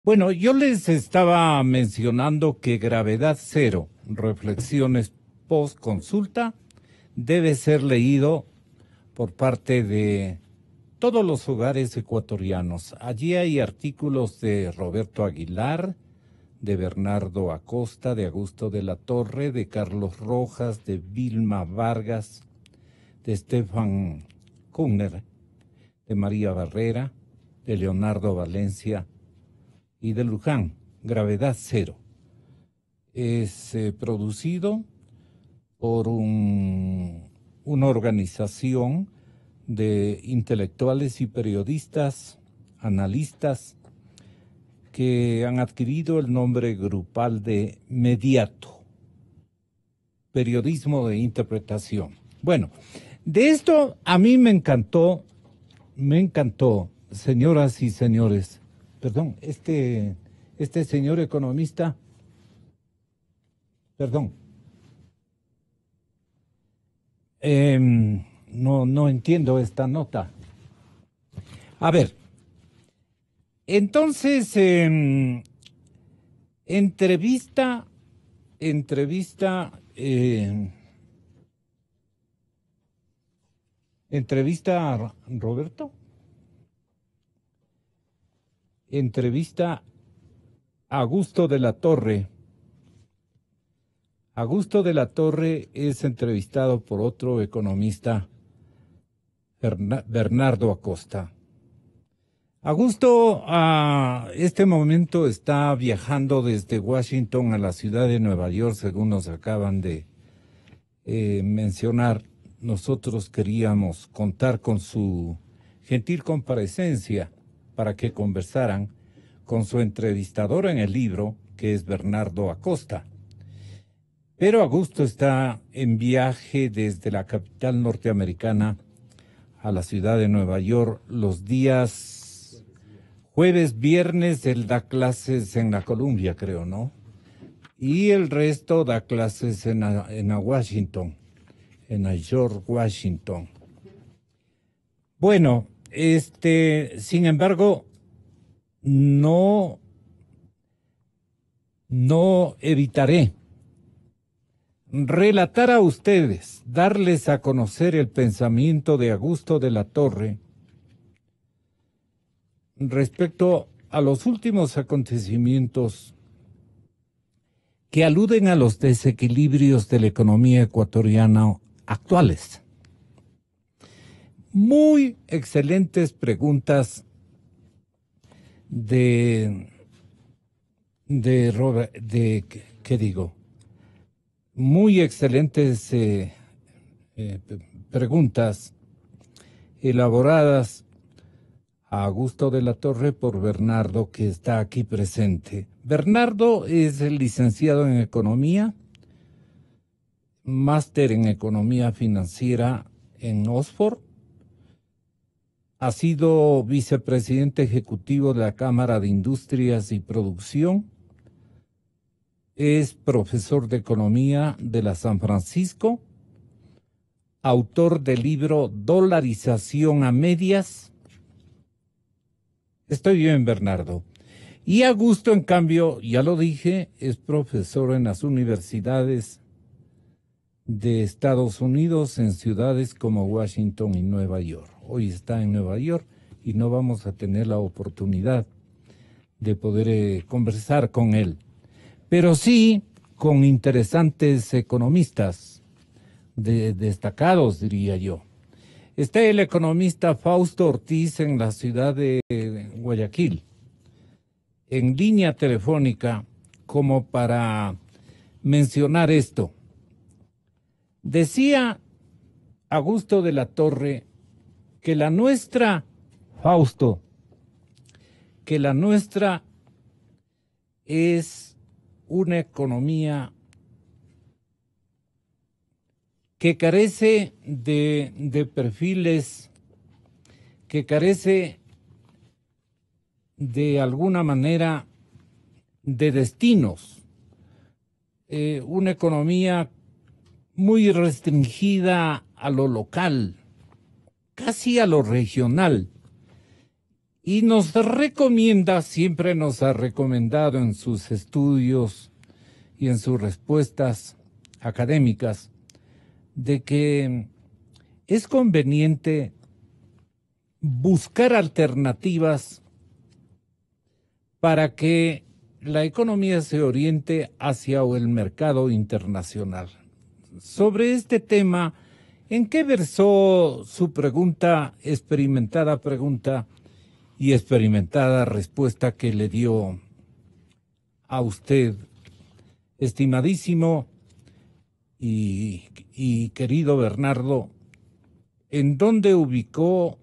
Bueno, yo les estaba mencionando que Gravedad Cero, Reflexiones post consulta, debe ser leído por parte de todos los hogares ecuatorianos. Allí hay artículos de Roberto Aguilar, de Bernardo Acosta, de Augusto de la Torre, de Carlos Rojas, de Vilma Vargas, de Stefan Kuhner, de María Barrera, de Leonardo Valencia y de Luján, Gravedad Cero. Es producido por una organización de intelectuales y periodistas, analistas, que han adquirido el nombre grupal de Mediato, periodismo de interpretación. Bueno, de esto a mí me encantó, señoras y señores, perdón, este señor economista, perdón, no entiendo esta nota. A ver, entonces, entrevista, entrevista, entrevista a Roberto, entrevista a Augusto de la Torre. Augusto de la Torre es entrevistado por otro economista, Bernardo Acosta. Augusto a este momento está viajando desde Washington a la ciudad de Nueva York, según nos acaban de mencionar. Nosotros queríamos contar con su gentil comparecencia para que conversaran con su entrevistador en el libro, que es Bernardo Acosta. Pero Augusto está en viaje desde la capital norteamericana a la ciudad de Nueva York los días jueves, viernes. Él da clases en la Columbia, creo, ¿no? Y el resto da clases en Washington, en George Washington. Bueno, sin embargo, no evitaré relatar a ustedes, darles a conocer el pensamiento de Augusto de la Torre respecto a los últimos acontecimientos que aluden a los desequilibrios de la economía ecuatoriana actuales. Muy excelentes preguntas ¿qué digo? Muy excelentes preguntas elaboradas a Augusto de la Torre por Bernardo, que está aquí presente. Bernardo es el licenciado en Economía, máster en Economía Financiera en Oxford. Ha sido vicepresidente ejecutivo de la Cámara de Industrias y Producción. Es profesor de Economía de la San Francisco, autor del libro Dolarización a Medias. Estoy bien, Bernardo. Y Augusto, en cambio, ya lo dije, es profesor en las universidades de Estados Unidos en ciudades como Washington y Nueva York. Hoy está en Nueva York y no vamos a tener la oportunidad de poder conversar con él, pero sí con interesantes economistas, destacados, diría yo. Está el economista Fausto Ortiz en la ciudad de Guayaquil, en línea telefónica, como para mencionar esto. Decía Augusto de la Torre que la nuestra, Fausto, que la nuestra es una economía que carece de perfiles, que carece de alguna manera de destinos, una economía muy restringida a lo local, casi a lo regional, y nos recomienda, siempre nos ha recomendado en sus estudios y en sus respuestas académicas, de que es conveniente buscar alternativas para que la economía se oriente hacia el mercado internacional. Sobre este tema, ¿en qué versó su experimentada pregunta y experimentada respuesta que le dio a usted, estimadísimo y querido Bernardo? ¿En dónde ubicó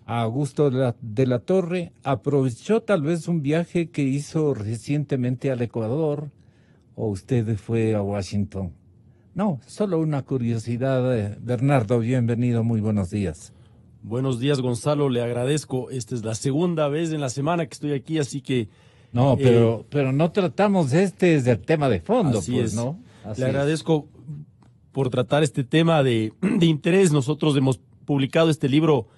a Augusto de la Torre? ¿Aprovechó tal vez un viaje que hizo recientemente al Ecuador o usted fue a Washington? No, solo una curiosidad. Bernardo, bienvenido, muy buenos días. Buenos días, Gonzalo, le agradezco. Esta es la segunda vez en la semana que estoy aquí, así que... No, pero no tratamos desde el tema de fondo, así pues, es. ¿no? Así le agradezco por tratar este tema de interés. Nosotros hemos publicado este libro,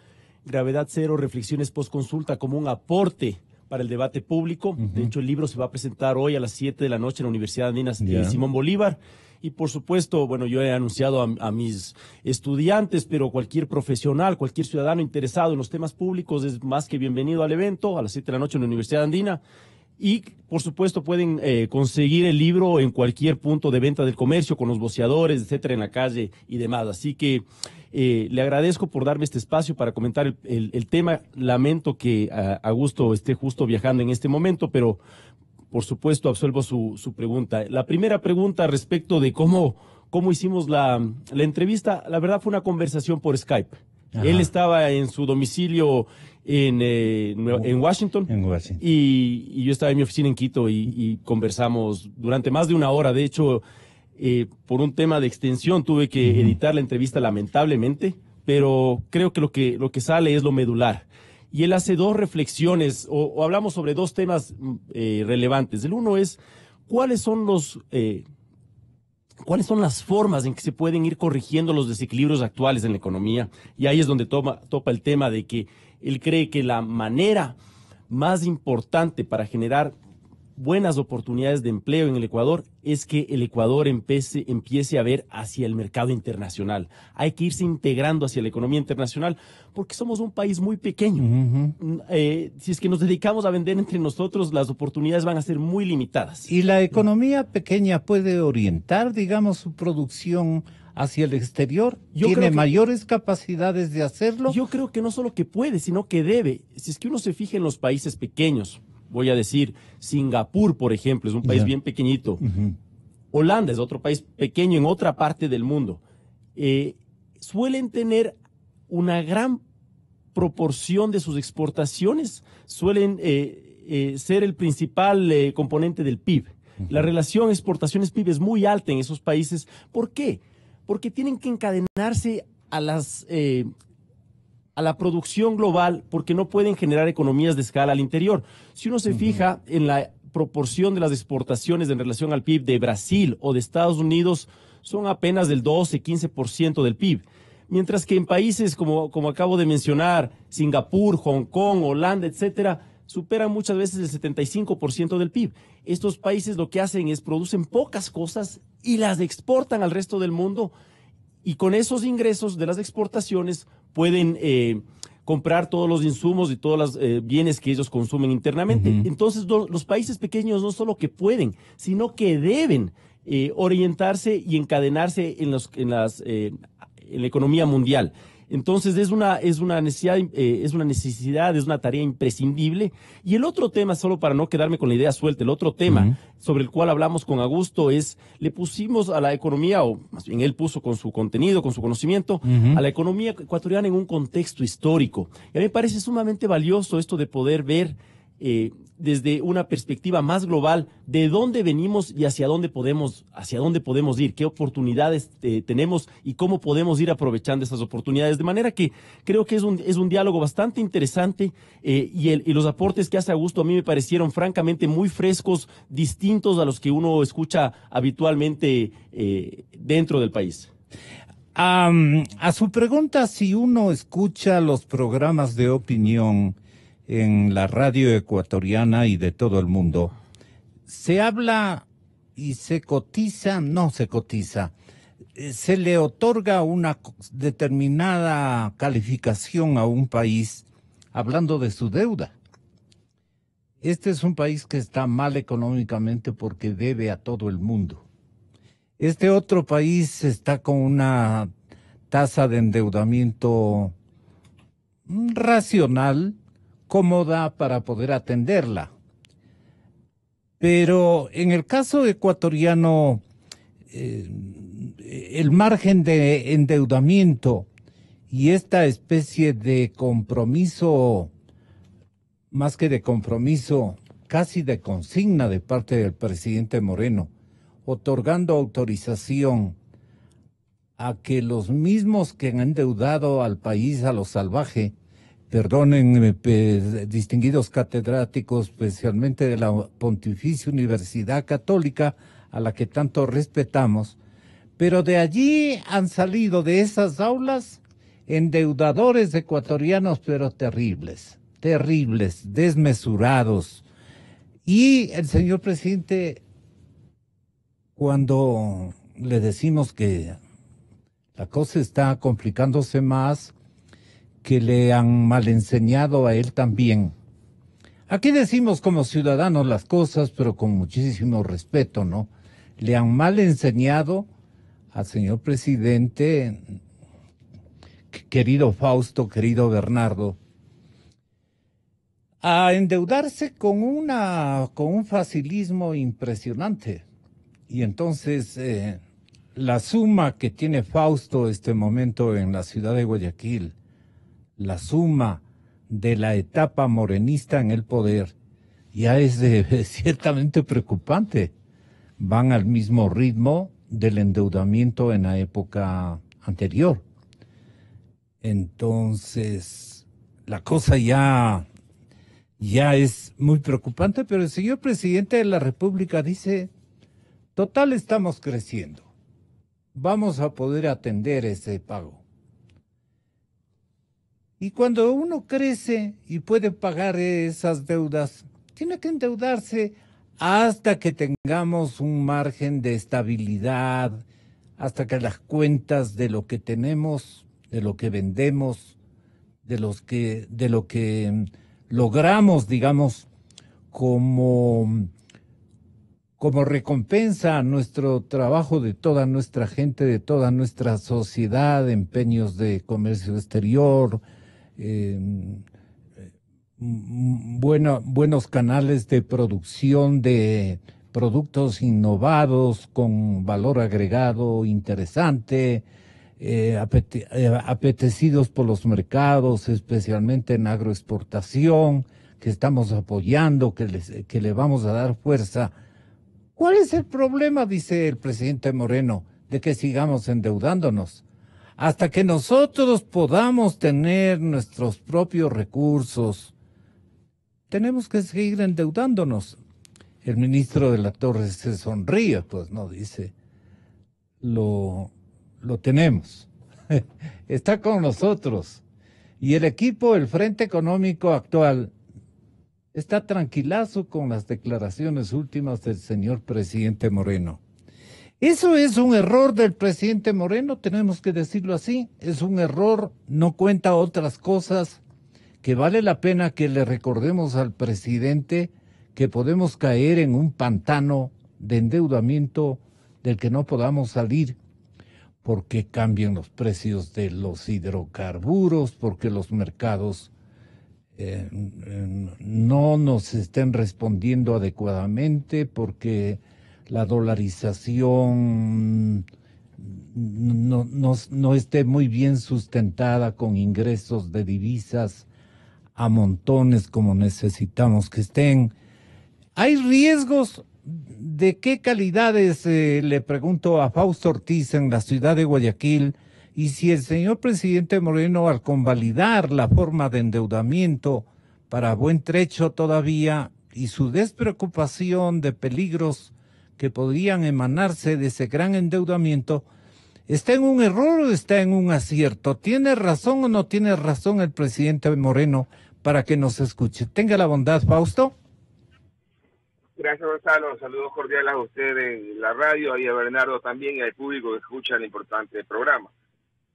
Gravedad Cero, Reflexiones Postconsulta, como un aporte para el debate público. De hecho, el libro se va a presentar hoy a las 7 de la noche en la Universidad Andina Simón Bolívar. Y por supuesto, bueno, yo he anunciado a mis estudiantes, pero cualquier profesional, cualquier ciudadano interesado en los temas públicos es más que bienvenido al evento a las 7 de la noche en la Universidad Andina. Y, por supuesto, pueden conseguir el libro en cualquier punto de venta del comercio, con los voceadores, etcétera, en la calle y demás. Así que le agradezco por darme este espacio para comentar el tema. Lamento que Augusto esté justo viajando en este momento, pero por supuesto absuelvo su pregunta. La primera pregunta respecto de cómo hicimos la entrevista, la verdad fue una conversación por Skype. Ajá. Él estaba en su domicilio en Washington, y yo estaba en mi oficina en Quito y conversamos durante más de una hora. De hecho, por un tema de extensión tuve que editar la entrevista lamentablemente, pero creo que lo que sale es lo medular. Y él hace dos reflexiones, o hablamos sobre dos temas relevantes. El uno es cuáles son las formas en que se pueden ir corrigiendo los desequilibrios actuales en la economía. Y ahí es donde topa el tema de que él cree que la manera más importante para generar buenas oportunidades de empleo en el Ecuador es que el Ecuador empiece a ver hacia el mercado internacional. Hay que irse integrando hacia la economía internacional porque somos un país muy pequeño. Si es que nos dedicamos a vender entre nosotros, las oportunidades van a ser muy limitadas. ¿Y la economía pequeña puede orientar, digamos, su producción hacia el exterior? ¿Tiene mayores capacidades de hacerlo? Yo creo que no solo que puede, sino que debe. Si es que uno se fija en los países pequeños, voy a decir, Singapur, por ejemplo, es un país bien pequeñito. Holanda es otro país pequeño en otra parte del mundo. Suelen tener una gran proporción de sus exportaciones, suelen ser el principal componente del PIB. La relación exportaciones-PIB es muy alta en esos países. ¿Por qué? Porque tienen que encadenarse a la producción global, porque no pueden generar economías de escala al interior. Si uno se fija en la proporción de las exportaciones en relación al PIB de Brasil o de Estados Unidos, son apenas del 12-15% del PIB. Mientras que en países como acabo de mencionar, Singapur, Hong Kong, Holanda, etcétera, superan muchas veces el 75% del PIB. Estos países lo que hacen es producen pocas cosas y las exportan al resto del mundo, y con esos ingresos de las exportaciones pueden comprar todos los insumos y todos los bienes que ellos consumen internamente. Entonces, los países pequeños no solo que pueden, sino que deben orientarse y encadenarse en la economía mundial. Entonces es una necesidad, es una tarea imprescindible. Y el otro tema, solo para no quedarme con la idea suelta, el otro tema sobre el cual hablamos con Augusto es, le pusimos a la economía, o más bien él puso con su contenido, con su conocimiento, a la economía ecuatoriana en un contexto histórico. Y a mí me parece sumamente valioso esto de poder ver desde una perspectiva más global de dónde venimos y hacia dónde podemos ir, qué oportunidades tenemos y cómo podemos ir aprovechando esas oportunidades. De manera que creo que es un diálogo bastante interesante y los aportes que hace Augusto a mí me parecieron francamente muy frescos, distintos a los que uno escucha habitualmente dentro del país. A su pregunta, si uno escucha los programas de opinión en la radio ecuatoriana y de todo el mundo. Se habla y se cotiza, no se cotiza, se le otorga una determinada calificación a un país hablando de su deuda. Este es un país que está mal económicamente porque debe a todo el mundo. Este otro país está con una tasa de endeudamiento racional, cómoda para poder atenderla. Pero en el caso ecuatoriano, el margen de endeudamiento y esta especie de compromiso, más que de compromiso, casi de consigna de parte del presidente Moreno, otorgando autorización a que los mismos que han endeudado al país a lo salvaje, perdonen, distinguidos catedráticos, especialmente de la Pontificia Universidad Católica, a la que tanto respetamos, pero de allí han salido de esas aulas endeudadores ecuatorianos, pero terribles, terribles, desmesurados. Y el señor presidente, cuando le decimos que la cosa está complicándose más, que le han mal enseñado a él también. Aquí decimos como ciudadanos las cosas, pero con muchísimo respeto, ¿no? Le han mal enseñado al señor presidente, querido Fausto, querido Bernardo, a endeudarse con un facilismo impresionante. Y entonces la suma que tiene Fausto este momento en la ciudad de Guayaquil, la suma de la etapa morenista en el poder, ya es ciertamente preocupante. Van al mismo ritmo del endeudamiento en la época anterior. Entonces, la cosa ya es muy preocupante, pero el señor presidente de la República dice, total, estamos creciendo, vamos a poder atender ese pago. Y cuando uno crece y puede pagar esas deudas, tiene que endeudarse hasta que tengamos un margen de estabilidad, hasta que las cuentas de lo que tenemos, de lo que vendemos, de lo que logramos, digamos, como recompensa a nuestro trabajo de toda nuestra gente, de toda nuestra sociedad, empeños de comercio exterior, buenos canales de producción de productos innovados con valor agregado interesante, apetecidos por los mercados, especialmente en agroexportación, que estamos apoyando, que le vamos a dar fuerza. ¿Cuál es el problema, dice el presidente Moreno, de que sigamos endeudándonos? Hasta que nosotros podamos tener nuestros propios recursos, tenemos que seguir endeudándonos. El ministro de la Torre se sonríe, pues no, dice, lo tenemos, está con nosotros. Y el equipo, el Frente Económico actual, está tranquilazo con las declaraciones últimas del señor presidente Moreno. Eso es un error del presidente Moreno, tenemos que decirlo así, es un error, no cuenta otras cosas, que vale la pena que le recordemos al presidente que podemos caer en un pantano de endeudamiento del que no podamos salir, porque cambian los precios de los hidrocarburos, porque los mercados no nos estén respondiendo adecuadamente, porque la dolarización no esté muy bien sustentada con ingresos de divisas a montones como necesitamos que estén. ¿Hay riesgos? ¿De qué calidades? Le pregunto a Fausto Ortiz en la ciudad de Guayaquil, y si el señor presidente Moreno, al convalidar la forma de endeudamiento para buen trecho todavía, y su despreocupación de peligros que podrían emanarse de ese gran endeudamiento, ¿está en un error o está en un acierto? ¿Tiene razón o no tiene razón el presidente Moreno para que nos escuche. Tenga la bondad, Fausto. Gracias, Gonzalo. Saludos cordiales a ustedes en la radio y a Bernardo también y al público que escucha el importante programa.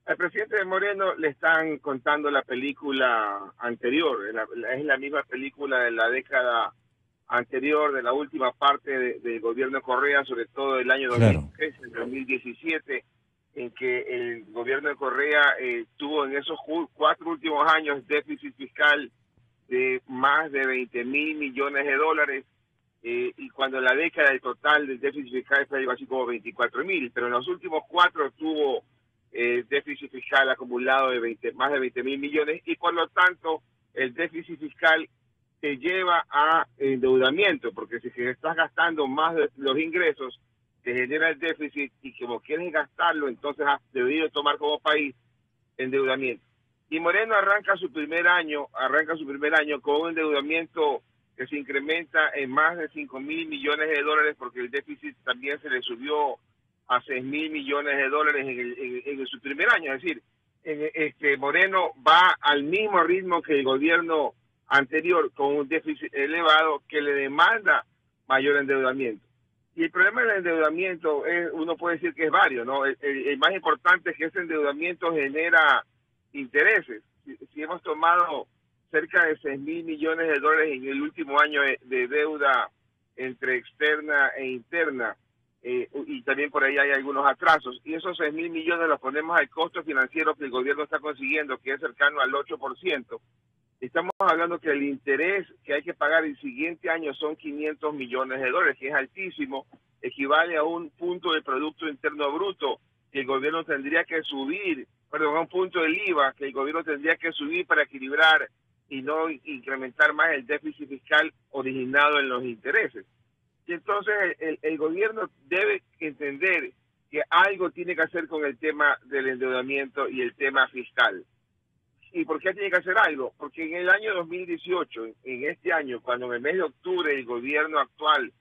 Al presidente Moreno le están contando la película anterior, es la misma película de la década anterior, de la última parte del gobierno de Correa, sobre todo del año 2013, claro, 2017, en que el gobierno de Correa tuvo en esos 4 últimos años déficit fiscal de más de 20 mil millones de dólares, y cuando en la década el total del déficit fiscal fue algo así como 24 mil, pero en los últimos 4 tuvo déficit fiscal acumulado de más de 20 mil millones, y por lo tanto el déficit fiscal te lleva a endeudamiento, porque si estás gastando más de los ingresos, te genera el déficit, y como quieres gastarlo, entonces has debido tomar como país endeudamiento. Y Moreno arranca su primer año con un endeudamiento que se incrementa en más de 5 mil millones de dólares, porque el déficit también se le subió a 6 mil millones de dólares en su primer año. Es decir, Moreno va al mismo ritmo que el gobierno anterior, con un déficit elevado que le demanda mayor endeudamiento. Y el problema del endeudamiento uno puede decir que es varios, ¿no? El más importante es que ese endeudamiento genera intereses. Si hemos tomado cerca de 6 mil millones de dólares en el último año de deuda entre externa e interna, y también por ahí hay algunos atrasos, y esos 6 mil millones los ponemos al costo financiero que el gobierno está consiguiendo, que es cercano al 8%. Estamos hablando que el interés que hay que pagar el siguiente año son 500 millones de dólares, que es altísimo, equivale a un punto del Producto Interno Bruto que el gobierno tendría que subir, a un punto del IVA que el gobierno tendría que subir para equilibrar y no incrementar más el déficit fiscal originado en los intereses. Y entonces el gobierno debe entender que algo tiene que hacer con el tema del endeudamiento y el tema fiscal. ¿Y por qué tiene que hacer algo? Porque en el año 2018, en este año, cuando en el mes de octubre el gobierno actual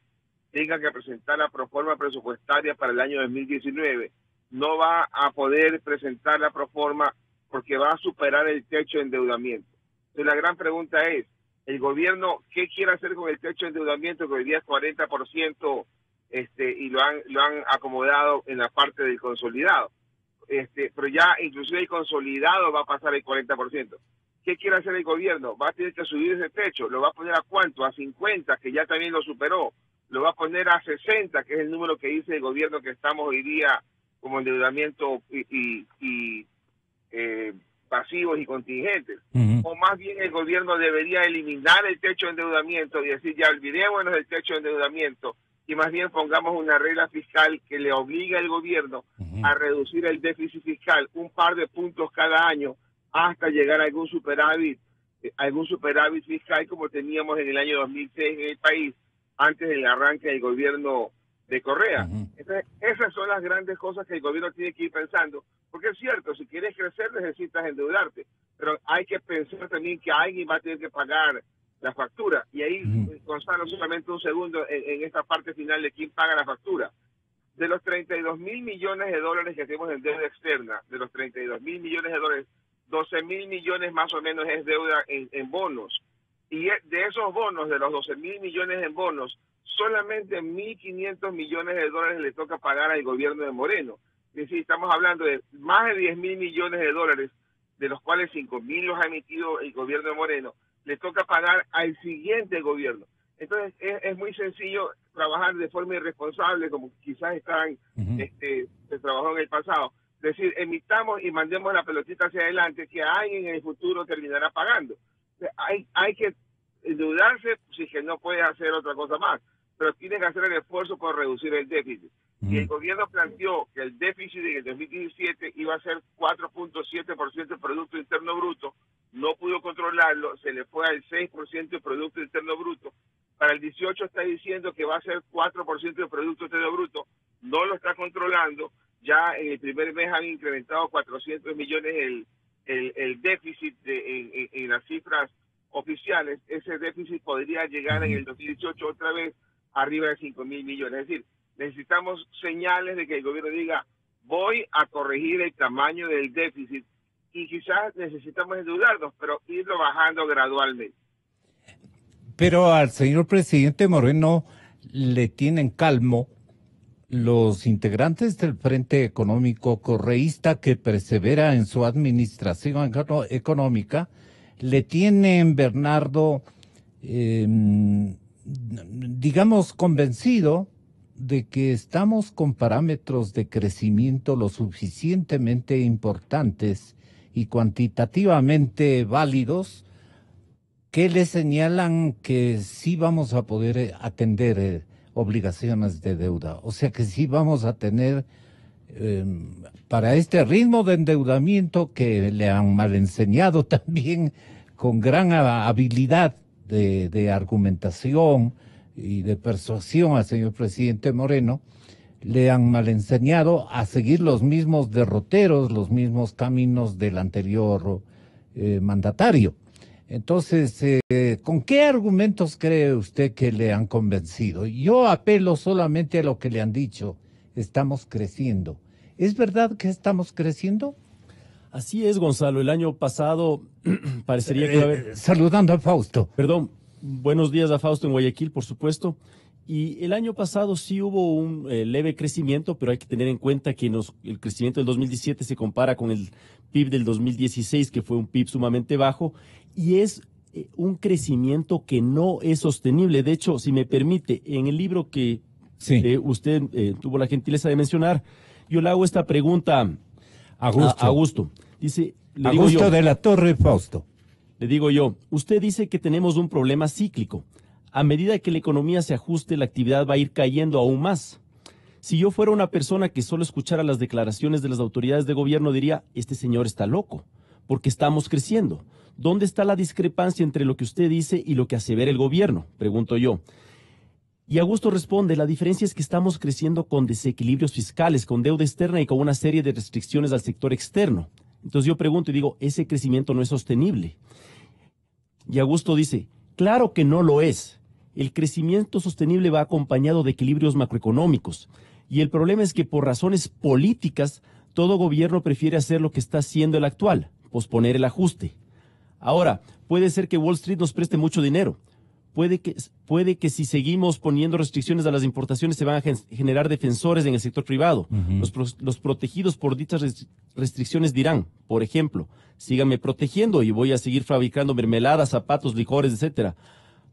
tenga que presentar la proforma presupuestaria para el año 2019, no va a poder presentar la proforma porque va a superar el techo de endeudamiento. Entonces la gran pregunta es, ¿el gobierno qué quiere hacer con el techo de endeudamiento que hoy día es 40% y lo han acomodado en la parte del consolidado? Pero ya inclusive el consolidado va a pasar el 40%. ¿Qué quiere hacer el gobierno? Va a tener que subir ese techo. ¿Lo va a poner a cuánto? A 50, que ya también lo superó. Lo va a poner a 60, que es el número que dice el gobierno que estamos hoy día como endeudamiento y pasivos y contingentes. O más bien el gobierno debería eliminar el techo de endeudamiento y decir, ya olvidémonos del techo de endeudamiento y más bien pongamos una regla fiscal que le obligue al gobierno a reducir el déficit fiscal un par de puntos cada año hasta llegar a algún superávit fiscal como teníamos en el año 2006 en el país antes del arranque del gobierno de Correa. Entonces, esas son las grandes cosas que el gobierno tiene que ir pensando, porque es cierto, si quieres crecer necesitas endeudarte, pero hay que pensar también que alguien va a tener que pagar la factura. Y ahí, Gonzalo, solamente un segundo en esta parte final de quién paga la factura. De los 32 mil millones de dólares que tenemos en deuda externa, de los 32 mil millones de dólares, 12 mil millones más o menos es deuda en bonos. Y de esos bonos, de los 12 mil millones en bonos, solamente 1.500 millones de dólares le toca pagar al gobierno de Moreno. Es decir, estamos hablando de más de 10 mil millones de dólares, de los cuales 5 mil los ha emitido el gobierno de Moreno, le toca pagar al siguiente gobierno. Entonces, es muy sencillo trabajar de forma irresponsable, como quizás se trabajó en el pasado. Es decir, emitamos y mandemos la pelotita hacia adelante, que alguien en el futuro terminará pagando. Hay que endeudarse si que no puede hacer otra cosa más, pero tiene que hacer el esfuerzo por reducir el déficit. Y el gobierno planteó que el déficit en el 2017 iba a ser 4.7% del Producto Interno Bruto, no pudo controlarlo, se le fue al 6% del Producto Interno Bruto. Para el 18 está diciendo que va a ser 4% del Producto Interno Bruto, no lo está controlando. Ya en el primer mes han incrementado 400 millones el déficit en las cifras oficiales. Ese déficit podría llegar en el 2018 otra vez arriba de 5 mil millones. Es decir, necesitamos señales de que el gobierno diga, voy a corregir el tamaño del déficit y quizás necesitamos endeudarnos, pero irlo bajando gradualmente. Pero al señor presidente Moreno le tienen calmo los integrantes del Frente Económico Correísta que persevera en su administración económica, le tienen, Bernardo, digamos, convencido de que estamos con parámetros de crecimiento lo suficientemente importantes y cuantitativamente válidos que le señalan que sí vamos a poder atender obligaciones de deuda. O sea que sí vamos a tener, para este ritmo de endeudamiento que le han mal enseñado también con gran habilidad de argumentación y de persuasión al señor presidente Moreno, le han mal enseñado a seguir los mismos derroteros, los mismos caminos del anterior mandatario. Entonces, ¿con qué argumentos cree usted que le han convencido? Yo apelo solamente a lo que le han dicho. Estamos creciendo. ¿Es verdad que estamos creciendo? Así es, Gonzalo. El año pasado parecería que iba a haber... Saludando a Fausto. Perdón, buenos días a Fausto en Guayaquil, por supuesto. Y el año pasado sí hubo un leve crecimiento, pero hay que tener en cuenta que el crecimiento del 2017 se compara con el PIB del 2016, que fue un PIB sumamente bajo, y es un crecimiento que no es sostenible. De hecho, si me permite, en el libro que usted tuvo la gentileza de mencionar, yo le hago esta pregunta a Augusto. Dice, Augusto de la Torre, Fausto. Le digo yo, usted dice que tenemos un problema cíclico. A medida que la economía se ajuste, la actividad va a ir cayendo aún más. Si yo fuera una persona que solo escuchara las declaraciones de las autoridades de gobierno, diría, este señor está loco, porque estamos creciendo. ¿Dónde está la discrepancia entre lo que usted dice y lo que asevera el gobierno? Pregunto yo. Y Augusto responde, la diferencia es que estamos creciendo con desequilibrios fiscales, con deuda externa y con una serie de restricciones al sector externo. Entonces yo pregunto y digo, ese crecimiento no es sostenible. Y Augusto dice, claro que no lo es. El crecimiento sostenible va acompañado de equilibrios macroeconómicos. Y el problema es que por razones políticas, todo gobierno prefiere hacer lo que está haciendo el actual, posponer el ajuste. Ahora, puede ser que Wall Street nos preste mucho dinero. Puede que si seguimos poniendo restricciones a las importaciones se van a generar defensores en el sector privado. Los protegidos por dichas restricciones dirán, por ejemplo, síganme protegiendo y voy a seguir fabricando mermeladas, zapatos, licores, etcétera,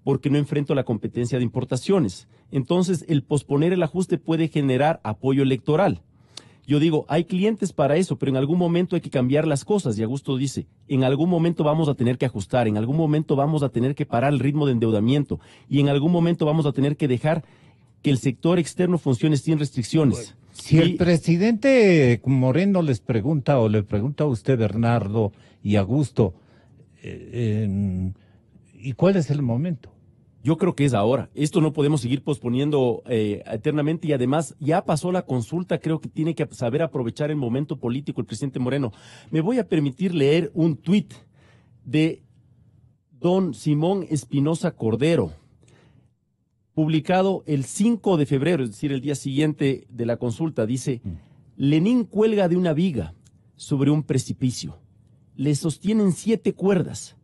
porque no enfrento la competencia de importaciones. Entonces, el posponer el ajuste puede generar apoyo electoral. Yo digo, hay clientes para eso, pero en algún momento hay que cambiar las cosas. Y Augusto dice, en algún momento vamos a tener que ajustar, en algún momento vamos a tener que parar el ritmo de endeudamiento y en algún momento vamos a tener que dejar que el sector externo funcione sin restricciones. Si el presidente Moreno les pregunta o le pregunta a usted, Bernardo y Augusto, ¿y cuál es el momento? Yo creo que es ahora. Esto no podemos seguir posponiendo eternamente y además ya pasó la consulta. Creo que tiene que saber aprovechar el momento político el presidente Moreno. Me voy a permitir leer un tuit de don Simón Espinosa Cordero, publicado el 5 de febrero, es decir, el día siguiente de la consulta. Dice, Lenin cuelga de una viga sobre un precipicio. Le sostienen 7 cuerdas.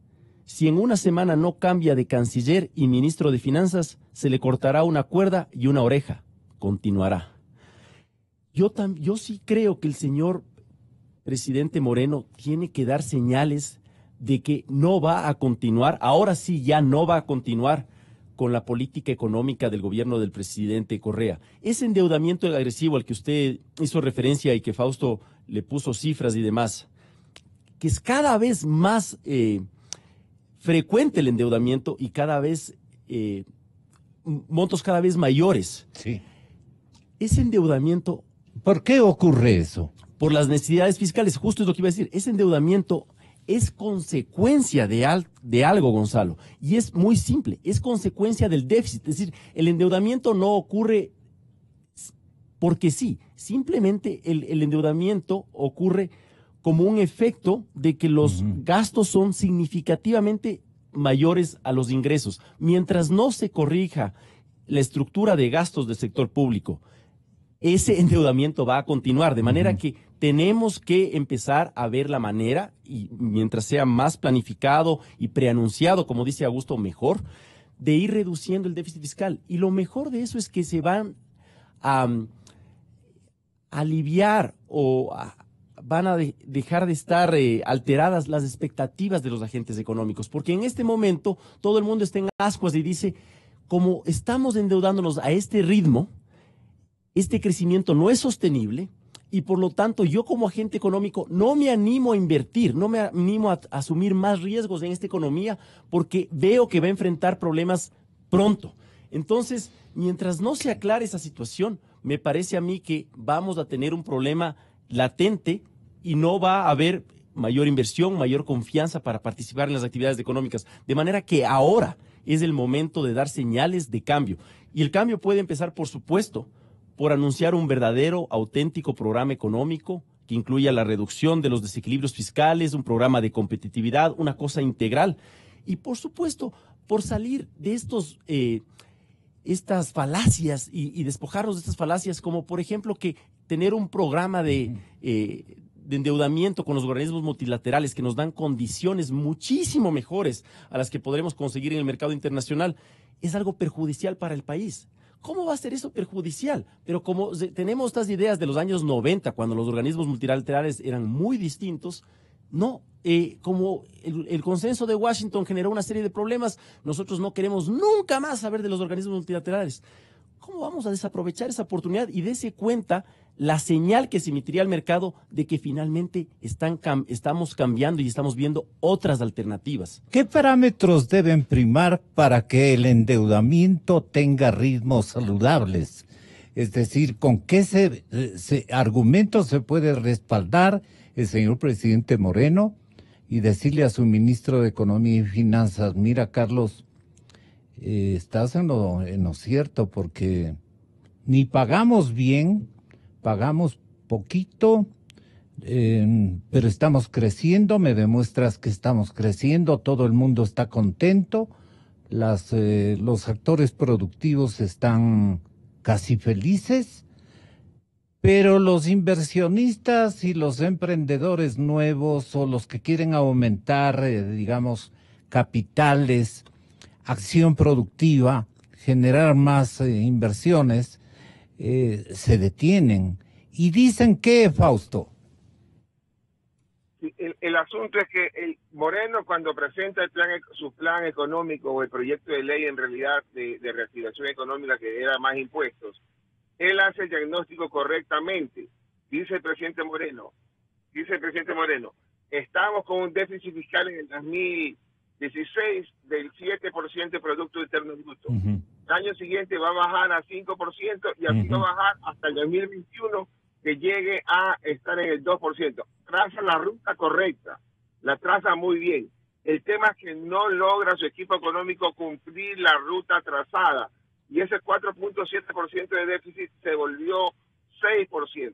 Si en una semana no cambia de canciller y ministro de Finanzas, se le cortará una cuerda y una oreja. Continuará. Yo sí creo que el señor presidente Moreno tiene que dar señales de que no va a continuar, ahora sí ya no va a continuar con la política económica del gobierno del presidente Correa. Ese endeudamiento agresivo al que usted hizo referencia y que Fausto le puso cifras y demás, que es cada vez más frecuente el endeudamiento y cada vez montos cada vez mayores. Sí. Ese endeudamiento... ¿Por qué ocurre eso? Por las necesidades fiscales, justo es lo que iba a decir. Ese endeudamiento es consecuencia de algo, Gonzalo, y es muy simple, es consecuencia del déficit. Es decir, el endeudamiento no ocurre porque sí, simplemente el endeudamiento ocurre como un efecto de que los gastos son significativamente mayores a los ingresos. Mientras no se corrija la estructura de gastos del sector público, ese endeudamiento va a continuar, de manera que tenemos que empezar a ver la manera, y mientras sea más planificado y preanunciado, como dice Augusto, mejor, de ir reduciendo el déficit fiscal. Y lo mejor de eso es que se van a aliviar van a dejar de estar alteradas las expectativas de los agentes económicos, porque en este momento todo el mundo está en ascuas y dice, como estamos endeudándonos a este ritmo, este crecimiento no es sostenible y por lo tanto yo como agente económico no me animo a invertir, no me animo a asumir más riesgos en esta economía porque veo que va a enfrentar problemas pronto. Entonces, mientras no se aclare esa situación, me parece a mí que vamos a tener un problema latente y no va a haber mayor inversión, mayor confianza para participar en las actividades económicas. De manera que ahora es el momento de dar señales de cambio. Y el cambio puede empezar, por supuesto, por anunciar un verdadero, auténtico programa económico que incluya la reducción de los desequilibrios fiscales, un programa de competitividad, una cosa integral. Y, por supuesto, por salir de estas falacias y despojarnos de estas falacias, como por ejemplo que tener un programa de endeudamiento con los organismos multilaterales que nos dan condiciones muchísimo mejores a las que podremos conseguir en el mercado internacional, es algo perjudicial para el país. ¿Cómo va a ser eso perjudicial? Pero como tenemos estas ideas de los años 90, cuando los organismos multilaterales eran muy distintos, no, como el consenso de Washington generó una serie de problemas, nosotros no queremos nunca más saber de los organismos multilaterales. ¿Cómo vamos a desaprovechar esa oportunidad y dése cuenta la señal que se emitiría al mercado de que finalmente estamos cambiando y estamos viendo otras alternativas? ¿Qué parámetros deben primar para que el endeudamiento tenga ritmos saludables? Es decir, ¿con qué argumentos se puede respaldar el señor presidente Moreno y decirle a su ministro de Economía y Finanzas, mira, Carlos, estás en lo cierto, porque ni pagamos bien, pagamos poquito, pero estamos creciendo, me demuestras que estamos creciendo, todo el mundo está contento, los actores productivos están casi felices, pero los inversionistas y los emprendedores nuevos o los que quieren aumentar, digamos, capitales, acción productiva, generar más inversiones, se detienen. ¿Y dicen qué, Fausto? El asunto es que el Moreno, cuando presenta su plan económico o el proyecto de ley en realidad de reactivación económica, que era más impuestos, él hace el diagnóstico correctamente. Dice el presidente Moreno, estamos con un déficit fiscal en el 2016 del 7% de Producto Interno Bruto. El año siguiente va a bajar a 5% y así va a bajar hasta el 2021, que llegue a estar en el 2%. Traza la ruta correcta, la traza muy bien. El tema es que no logra su equipo económico cumplir la ruta trazada y ese 4.7% de déficit se volvió 6%.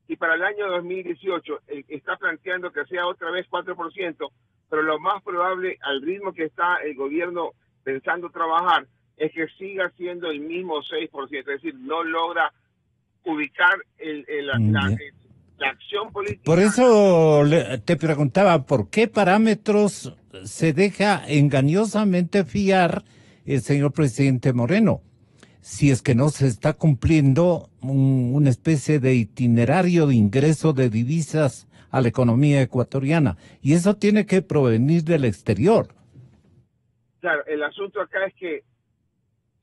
Y para el año 2018 está planteando que sea otra vez 4%, pero lo más probable, al ritmo que está el gobierno pensando trabajar, es que siga siendo el mismo 6%, es decir, no logra ubicar la acción política. Por eso te preguntaba, ¿por qué parámetros se deja engañosamente fiar el señor presidente Moreno? Si es que no se está cumpliendo una especie de itinerario de ingreso de divisas a la economía ecuatoriana. Y eso tiene que provenir del exterior. Claro, el asunto acá es que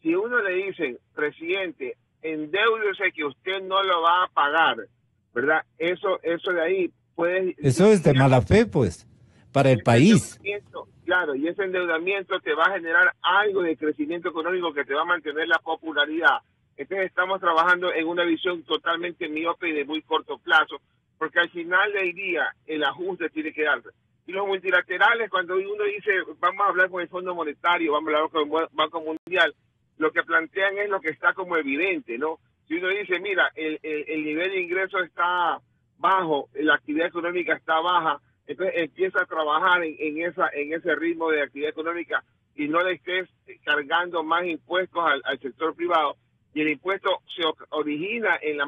si uno le dice, presidente, endeúdese que usted no lo va a pagar, ¿verdad? Eso de ahí puede... Eso es de mala fe, pues, para el país. Claro, y ese endeudamiento te va a generar algo de crecimiento económico que te va a mantener la popularidad. Entonces estamos trabajando en una visión totalmente miope y de muy corto plazo, porque al final del día el ajuste tiene que darse. Y los multilaterales, cuando uno dice, vamos a hablar con el Fondo Monetario, vamos a hablar con el Banco Mundial, lo que plantean es lo que está como evidente, ¿no? Si uno dice, mira, el nivel de ingreso está bajo, la actividad económica está baja, entonces empieza a trabajar en ese ritmo de actividad económica y no le estés cargando más impuestos al sector privado. y el impuesto se origina en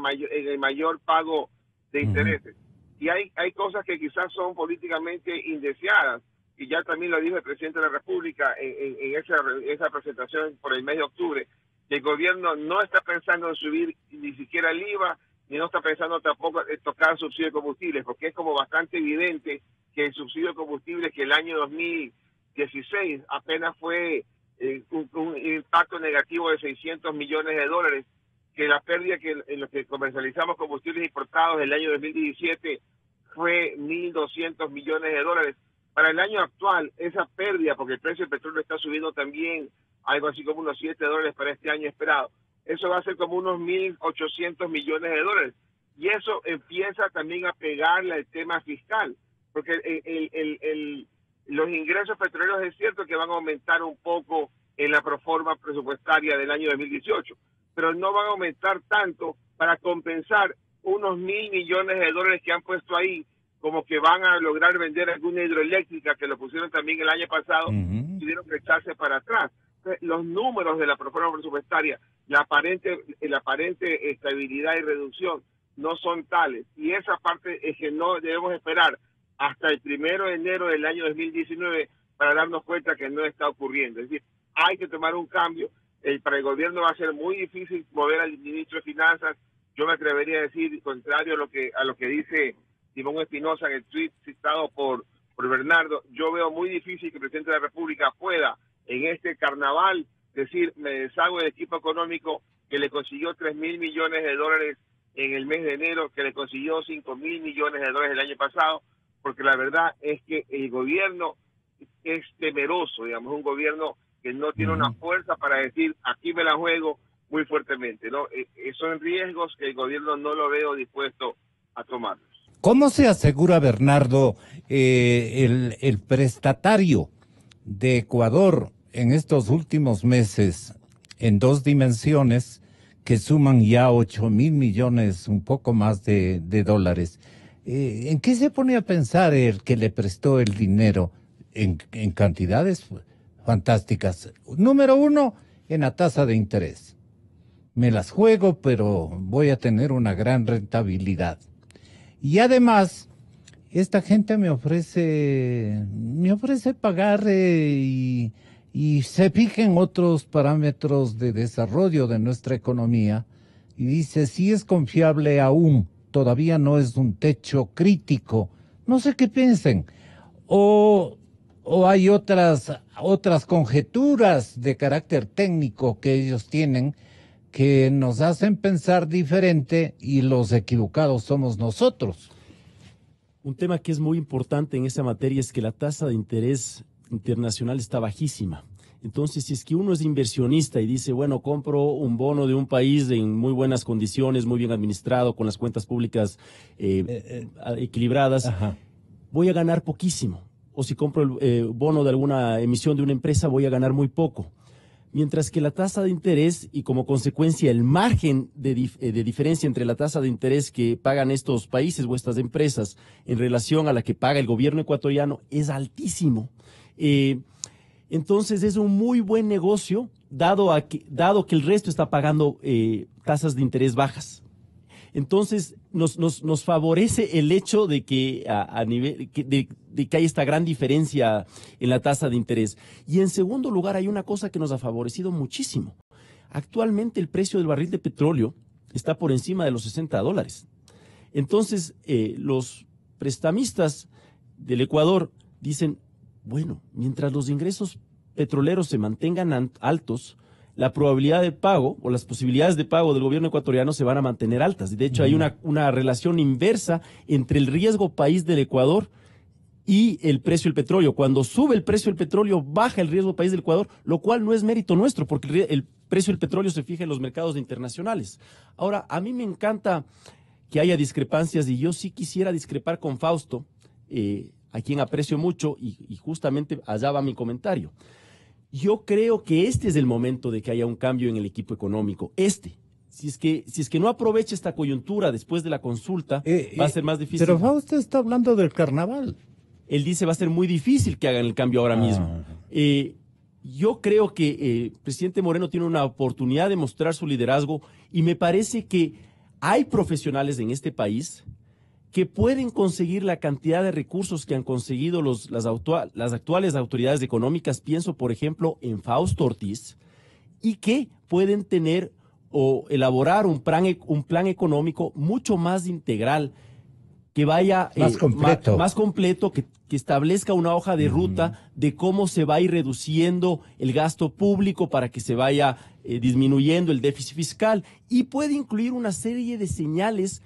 el mayor pago de intereses. Y hay cosas que quizás son políticamente indeseadas, y ya también lo dijo el presidente de la República en esa presentación por el mes de octubre, que el gobierno no está pensando en subir ni siquiera el IVA, ni no está pensando tampoco en tocar el subsidio de combustibles, porque es como bastante evidente que el subsidio de combustibles, que el año 2016 apenas fue un impacto negativo de 600 millones de dólares, que la pérdida que en lo que comercializamos combustibles importados el año 2017 fue 1.200 millones de dólares. Para el año actual, esa pérdida, porque el precio del petróleo está subiendo también, algo así como unos $7 para este año esperado, eso va a ser como unos 1.800 millones de dólares. Y eso empieza también a pegarle al tema fiscal, porque los ingresos petroleros es cierto que van a aumentar un poco en la proforma presupuestaria del año 2018, pero no van a aumentar tanto para compensar unos 1.000 millones de dólares que han puesto ahí, como que van a lograr vender alguna hidroeléctrica, que lo pusieron también el año pasado, tuvieron que echarse para atrás. Entonces, los números de la proforma presupuestaria, la aparente estabilidad y reducción no son tales, y esa parte es que no debemos esperar hasta el 1 de enero del año 2019 para darnos cuenta que no está ocurriendo. Es decir, hay que tomar un cambio. Para el gobierno va a ser muy difícil mover al ministro de Finanzas. Yo me atrevería a decir, contrario a lo que dice Simón Espinosa en el tuit citado por Bernardo, yo veo muy difícil que el presidente de la República pueda, en este carnaval, decir, me deshago del equipo económico que le consiguió 3.000 millones de dólares en el mes de enero, que le consiguió 5.000 millones de dólares el año pasado, porque la verdad es que el gobierno es temeroso, digamos, un gobierno que no tiene una fuerza para decir, aquí me la juego muy fuertemente, ¿no? Son riesgos que el gobierno no lo veo dispuesto a tomar. ¿Cómo se asegura, Bernardo, el prestatario de Ecuador en estos últimos meses en 2 dimensiones que suman ya 8.000 millones, un poco más de dólares? ¿En qué se pone a pensar el que le prestó el dinero en cantidades fantásticas? Número 1, en la tasa de interés. Me las juego, pero voy a tener una gran rentabilidad. Y además, esta gente me ofrece pagar y se fija en otros parámetros de desarrollo de nuestra economía y dice, si es confiable aún, todavía no es un techo crítico. No sé qué piensen. O hay otras conjeturas de carácter técnico que ellos tienen que nos hacen pensar diferente y los equivocados somos nosotros. Un tema que es muy importante en esa materia es que la tasa de interés internacional está bajísima. Entonces, si es que uno es inversionista y dice, bueno, compro un bono de un país en muy buenas condiciones, muy bien administrado, con las cuentas públicas equilibradas, voy a ganar poquísimo. O si compro el bono de alguna emisión de una empresa, voy a ganar muy poco. Mientras que la tasa de interés y como consecuencia el margen de diferencia entre la tasa de interés que pagan estos países o estas empresas en relación a la que paga el gobierno ecuatoriano es altísimo. Entonces es un muy buen negocio dado que el resto está pagando tasas de interés bajas. Entonces nos favorece el hecho de que de que hay esta gran diferencia en la tasa de interés. Y en segundo lugar hay una cosa que nos ha favorecido muchísimo. Actualmente el precio del barril de petróleo está por encima de los $60. Entonces los prestamistas del Ecuador dicen, bueno, mientras los ingresos petroleros se mantengan altos, la probabilidad de pago o las posibilidades de pago del gobierno ecuatoriano se van a mantener altas. De hecho, hay una relación inversa entre el riesgo país del Ecuador y el precio del petróleo. Cuando sube el precio del petróleo, baja el riesgo país del Ecuador, lo cual no es mérito nuestro, porque el precio del petróleo se fija en los mercados internacionales. Ahora, a mí me encanta que haya discrepancias y yo sí quisiera discrepar con Fausto, a quien aprecio mucho, y justamente allá va mi comentario. Yo creo que este es el momento de que haya un cambio en el equipo económico. Si es que no aprovecha esta coyuntura después de la consulta, va a ser más difícil. Pero Fausto está hablando del carnaval. Él dice va a ser muy difícil que hagan el cambio ahora mismo. yo creo que el presidente Moreno tiene una oportunidad de mostrar su liderazgo y me parece que hay profesionales en este país que pueden conseguir la cantidad de recursos que han conseguido las actuales autoridades económicas. Pienso, por ejemplo, en Fausto Ortiz, y que pueden tener o elaborar un plan económico mucho más integral, que vaya más completo, que establezca una hoja de ruta de cómo se va a ir reduciendo el gasto público para que se vaya disminuyendo el déficit fiscal, y puede incluir una serie de señales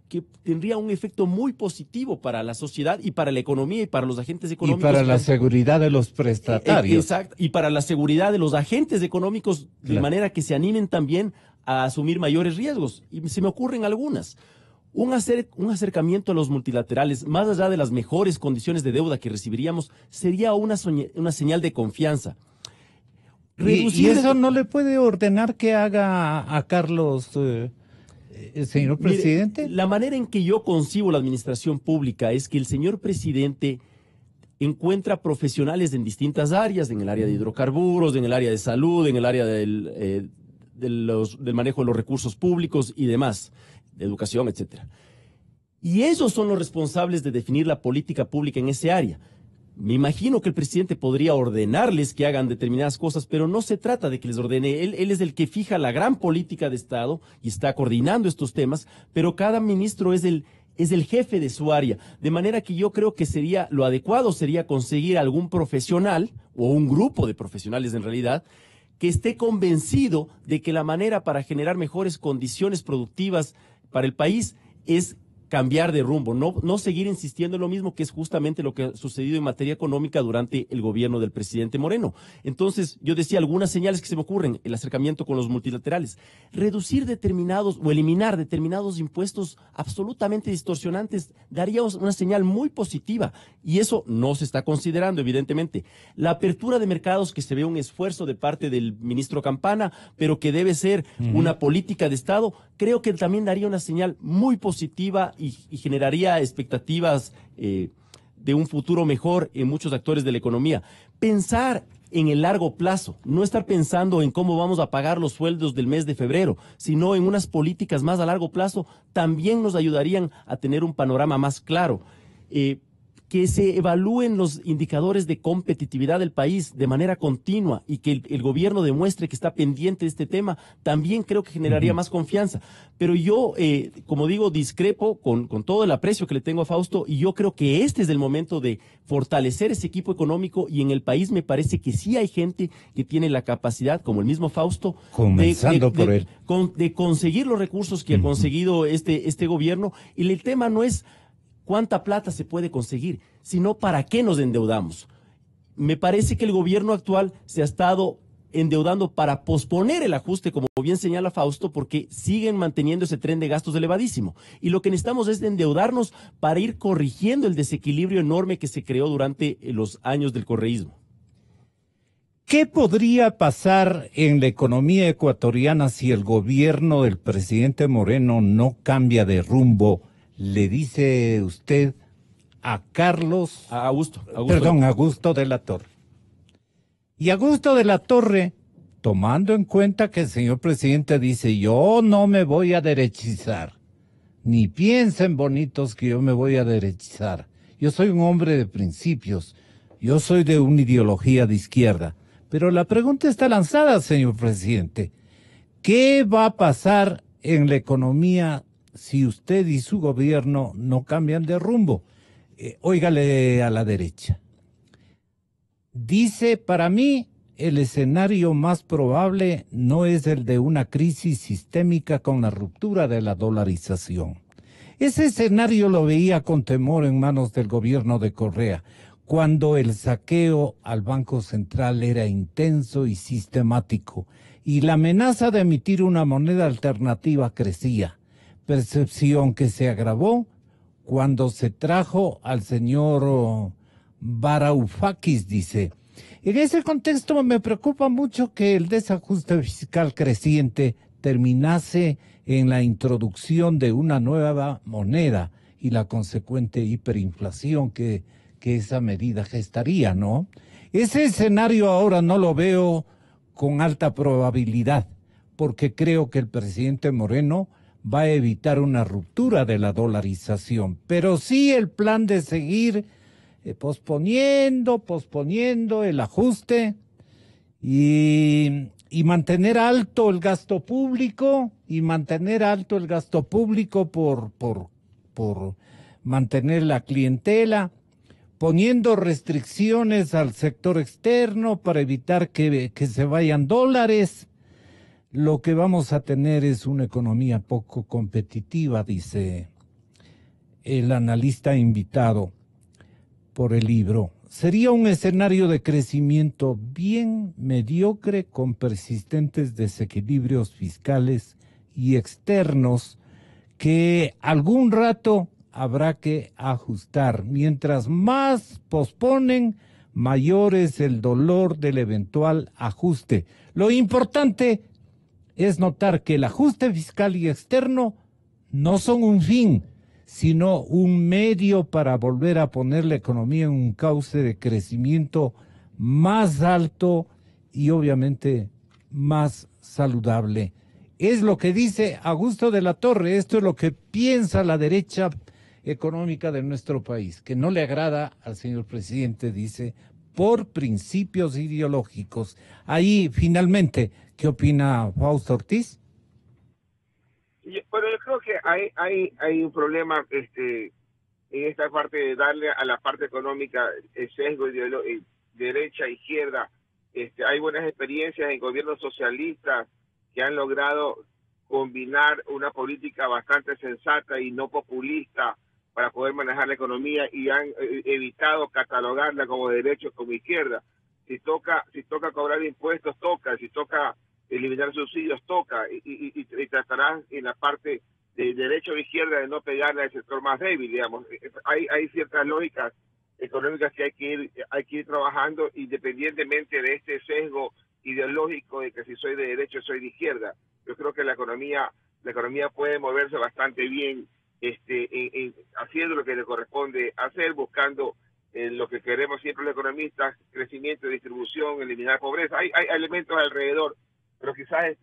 que tendría un efecto muy positivo para la sociedad y para la economía y para los agentes económicos. Y para la seguridad de los prestatarios. Exacto, y para la seguridad de los agentes económicos, de manera que se animen también a asumir mayores riesgos. Y se me ocurren algunas. Un acercamiento a los multilaterales, más allá de las mejores condiciones de deuda que recibiríamos, sería una señal de confianza. ¿Y eso no le puede ordenar que haga a Carlos, señor presidente? Mire, la manera en que yo concibo la administración pública es que el señor presidente encuentra profesionales en distintas áreas, en el área de hidrocarburos, en el área de salud, en el área del manejo de los recursos públicos y demás, de educación, etcétera. Y ellos son los responsables de definir la política pública en ese área. Me imagino que el presidente podría ordenarles que hagan determinadas cosas, pero no se trata de que les ordene. Él es el que fija la gran política de Estado y está coordinando estos temas, pero cada ministro es el jefe de su área. De manera que yo creo que lo adecuado sería conseguir algún profesional, o un grupo de profesionales en realidad, que esté convencido de que la manera para generar mejores condiciones productivas para el país es cambiar de rumbo, no seguir insistiendo en lo mismo, que es justamente lo que ha sucedido en materia económica durante el gobierno del presidente Moreno. Entonces, yo decía algunas señales que se me ocurren: el acercamiento con los multilaterales, reducir determinados o eliminar determinados impuestos absolutamente distorsionantes, daría una señal muy positiva, y eso no se está considerando, evidentemente. La apertura de mercados, que se ve un esfuerzo de parte del ministro Campana, pero que debe ser una política de Estado, creo que también daría una señal muy positiva y generaría expectativas de un futuro mejor en muchos actores de la economía. Pensar en el largo plazo, no estar pensando en cómo vamos a pagar los sueldos del mes de febrero, sino en unas políticas más a largo plazo, también nos ayudarían a tener un panorama más claro. Que se evalúen los indicadores de competitividad del país de manera continua y que el gobierno demuestre que está pendiente de este tema, también creo que generaría más confianza. Pero yo, como digo, discrepo con todo el aprecio que le tengo a Fausto, y yo creo que este es el momento de fortalecer ese equipo económico, y en el país me parece que sí hay gente que tiene la capacidad, como el mismo Fausto, comenzando por él, de conseguir los recursos que ha conseguido este gobierno. Y el tema no es cuánta plata se puede conseguir, sino para qué nos endeudamos. Me parece que el gobierno actual se ha estado endeudando para posponer el ajuste, como bien señala Fausto, porque siguen manteniendo ese tren de gastos elevadísimo. Y lo que necesitamos es de endeudarnos para ir corrigiendo el desequilibrio enorme que se creó durante los años del correísmo. ¿Qué podría pasar en la economía ecuatoriana si el gobierno del presidente Moreno no cambia de rumbo? Le dice usted a Augusto de la Torre. Y Augusto de la Torre, tomando en cuenta que el señor presidente dice: yo no me voy a derechizar, ni piensen bonitos que yo me voy a derechizar. Yo soy un hombre de principios, yo soy de una ideología de izquierda. Pero la pregunta está lanzada, señor presidente. ¿Qué va a pasar en la economía si usted y su gobierno no cambian de rumbo? Óigale a la derecha. Dice: para mí el escenario más probable no es el de una crisis sistémica con la ruptura de la dolarización. Ese escenario lo veía con temor en manos del gobierno de Correa, cuando el saqueo al Banco Central era intenso y sistemático, y la amenaza de emitir una moneda alternativa crecía. Percepción que se agravó cuando se trajo al señor Varoufakis, dice. En ese contexto me preocupa mucho que el desajuste fiscal creciente terminase en la introducción de una nueva moneda y la consecuente hiperinflación que esa medida gestaría, ¿no? Ese escenario ahora no lo veo con alta probabilidad, porque creo que el presidente Moreno va a evitar una ruptura de la dolarización, pero sí el plan de seguir posponiendo el ajuste y mantener alto el gasto público, por mantener la clientela, poniendo restricciones al sector externo para evitar que se vayan dólares. Lo que vamos a tener es una economía poco competitiva, dice el analista invitado por el libro. Sería un escenario de crecimiento bien mediocre con persistentes desequilibrios fiscales y externos que algún rato habrá que ajustar. Mientras más posponen, mayor es el dolor del eventual ajuste. Lo importante es notar que el ajuste fiscal y externo no son un fin, sino un medio para volver a poner la economía en un cauce de crecimiento más alto y obviamente más saludable. Es lo que dice Augusto de la Torre, esto es lo que piensa la derecha económica de nuestro país, que no le agrada al señor presidente, dice, por principios ideológicos. Ahí, finalmente, ¿qué opina Fausto Ortiz? Bueno, yo creo que hay un problema en esta parte de darle a la parte económica el sesgo derecha, izquierda. Hay buenas experiencias en gobiernos socialistas que han logrado combinar una política bastante sensata y no populista para poder manejar la economía y han evitado catalogarla como derecha o como izquierda. Si toca cobrar impuestos, toca. Si toca eliminar subsidios, toca. Y tratarán en la parte de derecha o izquierda de no pegarle al sector más débil, digamos. Hay ciertas lógicas económicas que hay que ir trabajando independientemente de este sesgo ideológico de que si soy de derecha o soy de izquierda. Yo creo que la economía puede moverse bastante bien haciendo lo que le corresponde hacer, buscando lo que queremos siempre los economistas, crecimiento, distribución, eliminar pobreza. Hay elementos alrededor, pero quizás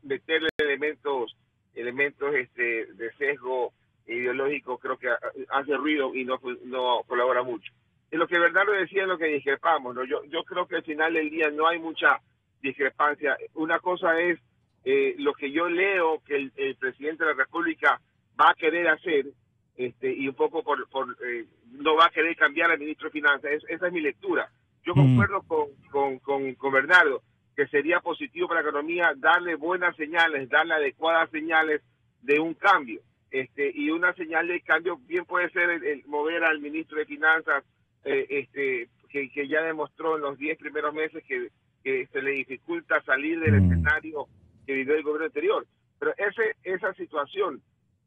meterle elementos de sesgo ideológico creo que hace ruido y no colabora mucho. En lo que Bernardo decía, en lo que discrepamos, ¿no? Yo creo que al final del día no hay mucha discrepancia. Una cosa es lo que yo leo que el presidente de la República va a querer hacer, y un poco no va a querer cambiar al ministro de Finanzas. Esa es mi lectura. Yo concuerdo con Bernardo que sería positivo para la economía darle buenas señales, darle adecuadas señales de un cambio. Y una señal de cambio bien puede ser el mover al ministro de Finanzas, que ya demostró en los 10 primeros meses que se le dificulta salir del escenario que vivió el gobierno anterior. Pero esa situación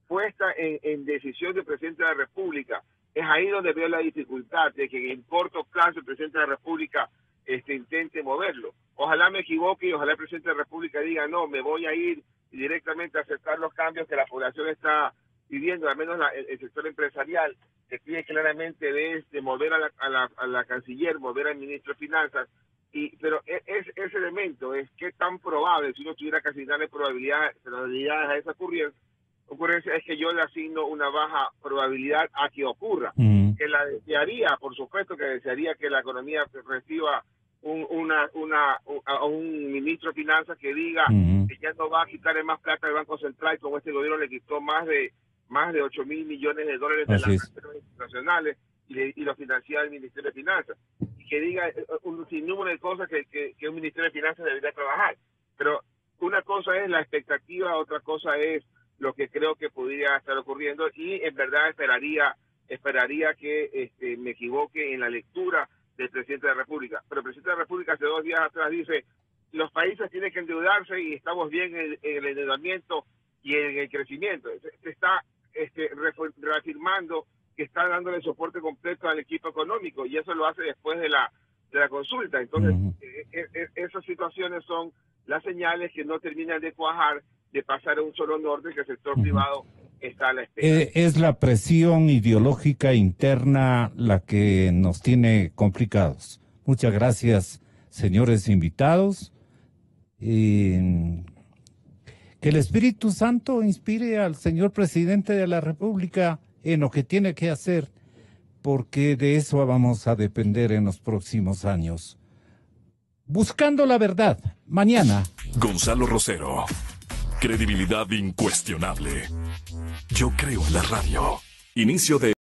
puesta en decisión del presidente de la República, es ahí donde veo la dificultad de que en corto plazo el presidente de la República intente moverlo. Ojalá me equivoque y ojalá el presidente de la República diga, no, me voy a ir directamente a aceptar los cambios que la población está pidiendo, al menos el sector empresarial, que pide claramente de mover a la canciller, mover al ministro de Finanzas. Pero ese elemento es qué tan probable, si uno tuviera que asignarle probabilidades a esa ocurrencia, es que yo le asigno una baja probabilidad a que ocurra. Que la desearía, por supuesto que desearía que la economía reciba a un ministro de Finanzas que diga que ya no va a quitarle más plata al Banco Central, como este gobierno le quitó más de 8.000 millones de dólares de las reservas internacionales y lo financia el Ministerio de Finanzas. Y que diga un sinnúmero de cosas que un Ministerio de Finanzas debería trabajar. Pero una cosa es la expectativa, otra cosa es lo que creo que podría estar ocurriendo, y en verdad esperaría que me equivoque en la lectura del presidente de la República. Pero el presidente de la República hace 2 días atrás dice, los países tienen que endeudarse y estamos bien en el endeudamiento y en el crecimiento. Se está reafirmando que está dándole soporte completo al equipo económico, y eso lo hace después de la consulta. Entonces, esas situaciones son las señales que no terminan de cuajar, de pasar a un solo norte, que el sector privado está a la espera. Es la presión ideológica interna la que nos tiene complicados. Muchas gracias, señores invitados. Que el Espíritu Santo inspire al señor presidente de la República en lo que tiene que hacer, porque de eso vamos a depender en los próximos años. Buscando la verdad, mañana. Gonzalo Rosero. Credibilidad incuestionable. Yo creo en la radio. Inicio de